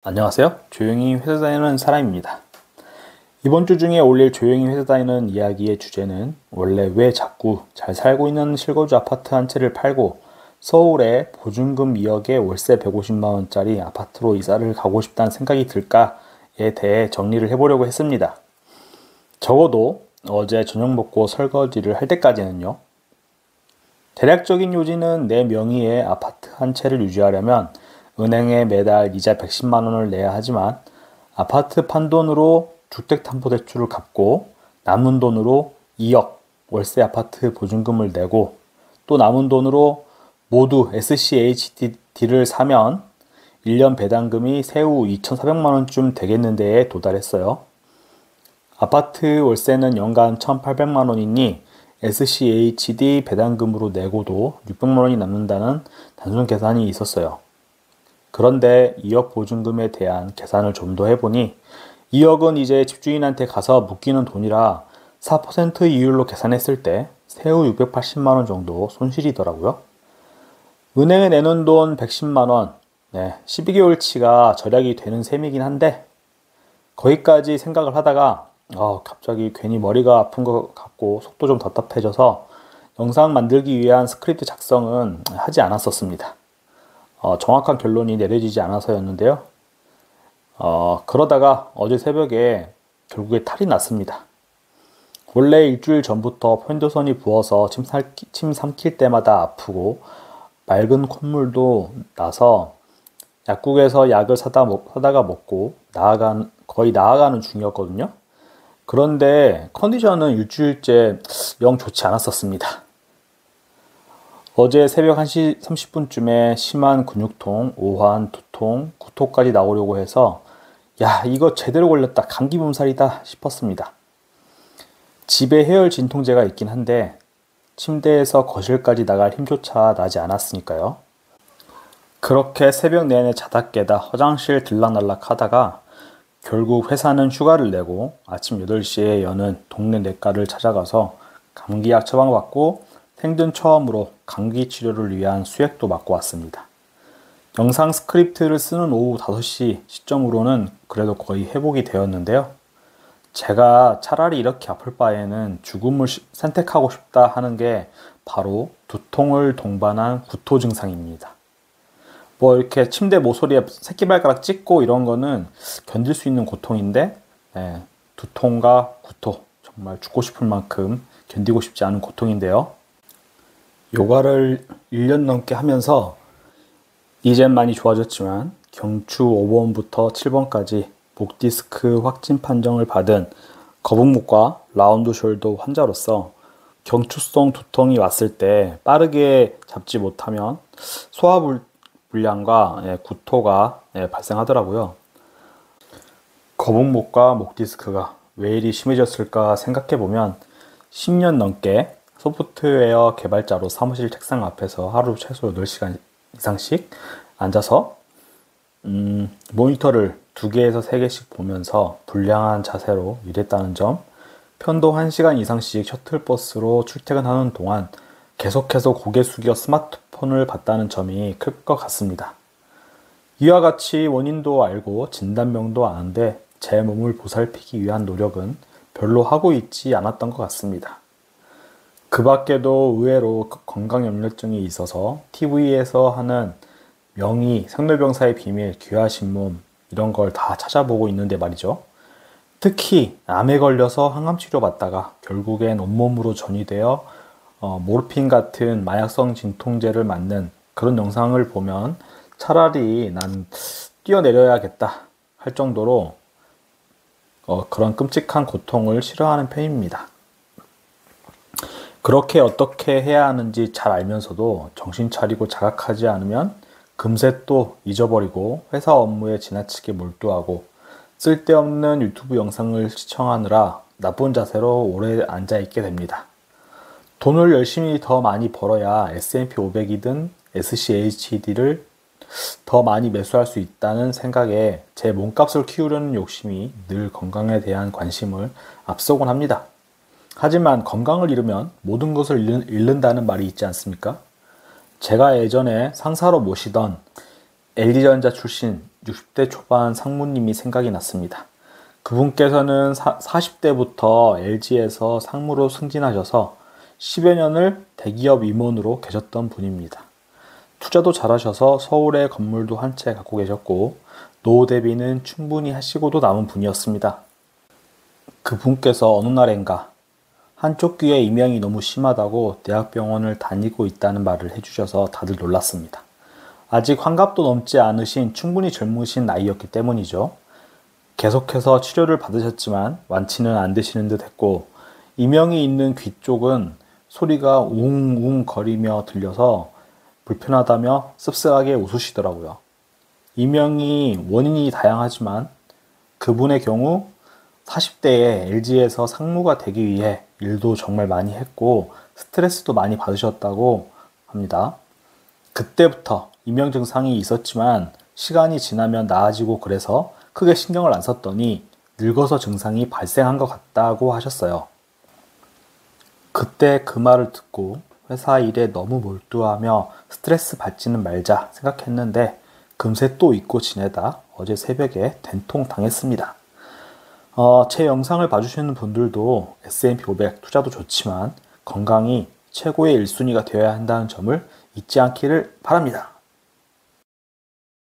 안녕하세요. 조용히 회사 다니는 사람입니다. 이번 주 중에 올릴 조용히 회사 다니는 이야기의 주제는 원래 왜 자꾸 잘 살고 있는 실거주 아파트 한 채를 팔고 서울에 보증금 2억에 월세 150만 원짜리 아파트로 이사를 가고 싶다는 생각이 들까에 대해 정리를 해보려고 했습니다. 적어도 어제 저녁 먹고 설거지를 할 때까지는요. 대략적인 요지는 내 명의의 아파트 한 채를 유지하려면 은행에 매달 이자 110만 원을 내야 하지만 아파트 판돈으로 주택담보대출을 갚고 남은 돈으로 2억 월세 아파트 보증금을 내고 또 남은 돈으로 모두 SCHD를 사면 1년 배당금이 세후 2,400만 원쯤 되겠는데에 도달했어요. 아파트 월세는 연간 1,800만 원이니 SCHD 배당금으로 내고도 600만 원이 남는다는 단순 계산이 있었어요. 그런데 2억 보증금에 대한 계산을 좀 더 해보니 2억은 이제 집주인한테 가서 묶이는 돈이라 4% 이율로 계산했을 때 세후 680만 원 정도 손실이더라고요. 은행에 내는 돈 110만 원, 12개월치가 절약이 되는 셈이긴 한데 거기까지 생각을 하다가 갑자기 괜히 머리가 아픈 것 같고 속도 좀 답답해져서 영상 만들기 위한 스크립트 작성은 하지 않았었습니다. 정확한 결론이 내려지지 않아서였는데요. 그러다가 어제 새벽에 결국에 탈이 났습니다. 원래 일주일 전부터 편도선이 부어서 침 삼킬 때마다 아프고 맑은 콧물도 나서 약국에서 약을 사다가 먹고 거의 나아가는 중이었거든요. 그런데 컨디션은 일주일째 영 좋지 않았었습니다. 어제 새벽 1시 30분쯤에 심한 근육통, 오한, 두통, 구토까지 나오려고 해서 이거 제대로 걸렸다, 감기 몸살이다 싶었습니다. 집에 해열 진통제가 있긴 한데 침대에서 거실까지 나갈 힘조차 나지 않았으니까요. 그렇게 새벽 내내 자다 깨다 화장실 들락날락 하다가 결국 회사는 휴가를 내고 아침 8시에 여는 동네 내과를 찾아가서 감기약 처방받고 생전 처음으로 감기 치료를 위한 수액도 맞고 왔습니다. 영상 스크립트를 쓰는 오후 5시 시점으로는 그래도 거의 회복이 되었는데요. 제가 차라리 이렇게 아플 바에는 죽음을 선택하고 싶다 하는 게 바로 두통을 동반한 구토 증상입니다. 이렇게 침대 모서리에 새끼발가락 찍고 이런 거는 견딜 수 있는 고통인데 두통과 구토, 정말 죽고 싶을 만큼 견디고 싶지 않은 고통인데요. 요가를 1년 넘게 하면서 이젠 많이 좋아졌지만 경추 5번부터 7번까지 목 디스크 확진 판정을 받은 거북목과 라운드 숄더 환자로서 경추성 두통이 왔을 때 빠르게 잡지 못하면 소화불량과 구토가 발생하더라고요. 거북목과 목 디스크가 왜 이리 심해졌을까 생각해보면 10년 넘게 소프트웨어 개발자로 사무실 책상 앞에서 하루 최소 8시간 이상씩 앉아서 모니터를 2개에서 3개씩 보면서 불량한 자세로 일했다는 점, 편도 1시간 이상씩 셔틀버스로 출퇴근하는 동안 계속해서 고개 숙여 스마트폰을 봤다는 점이 클 것 같습니다. 이와 같이 원인도 알고 진단명도 아는데 제 몸을 보살피기 위한 노력은 별로 하고 있지 않았던 것 같습니다. 그 밖에도 의외로 건강염려증이 있어서 TV에서 하는 명의, 생로병사의 비밀, 귀하신 몸 이런 걸 다 찾아보고 있는데 말이죠. 특히 암에 걸려서 항암치료 받다가 결국엔 온몸으로 전이되어 모르핀 같은 마약성 진통제를 맞는 그런 영상을 보면 차라리 난 뛰어내려야겠다 할 정도로 그런 끔찍한 고통을 싫어하는 편입니다. 그렇게 어떻게 해야 하는지 잘 알면서도 정신 차리고 자각하지 않으면 금세 또 잊어버리고 회사 업무에 지나치게 몰두하고 쓸데없는 유튜브 영상을 시청하느라 나쁜 자세로 오래 앉아있게 됩니다. 돈을 열심히 더 많이 벌어야 S&P 500이든 SCHD를 더 많이 매수할 수 있다는 생각에 제 몸값을 키우려는 욕심이 늘 건강에 대한 관심을 앞서곤 합니다. 하지만 건강을 잃으면 모든 것을 잃는다는 말이 있지 않습니까? 제가 예전에 상사로 모시던 LG전자 출신 60대 초반 상무님이 생각이 났습니다. 그분께서는 40대부터 LG에서 상무로 승진하셔서 10여 년을 대기업 임원으로 계셨던 분입니다. 투자도 잘하셔서 서울에 건물도 한 채 갖고 계셨고 노후 대비는 충분히 하시고도 남은 분이었습니다. 그분께서 어느 날엔가 한쪽 귀에 이명이 너무 심하다고 대학병원을 다니고 있다는 말을 해주셔서 다들 놀랐습니다. 아직 환갑도 넘지 않으신 충분히 젊으신 나이였기 때문이죠. 계속해서 치료를 받으셨지만 완치는 안 되시는 듯 했고 이명이 있는 귀 쪽은 소리가 웅웅 거리며 들려서 불편하다며 씁쓸하게 웃으시더라고요. 이명이 원인이 다양하지만 그분의 경우 40대에 LG에서 상무가 되기 위해 일도 정말 많이 했고 스트레스도 많이 받으셨다고 합니다. 그때부터 이명 증상이 있었지만 시간이 지나면 나아지고 그래서 크게 신경을 안 썼더니 늙어서 증상이 발생한 것 같다고 하셨어요. 그때 그 말을 듣고 회사 일에 너무 몰두하며 스트레스 받지는 말자 생각했는데 금세 또 잊고 지내다 어제 새벽에 된통 당했습니다. 제 영상을 봐주시는 분들도 S&P 500 투자도 좋지만 건강이 최고의 1순위가 되어야 한다는 점을 잊지 않기를 바랍니다.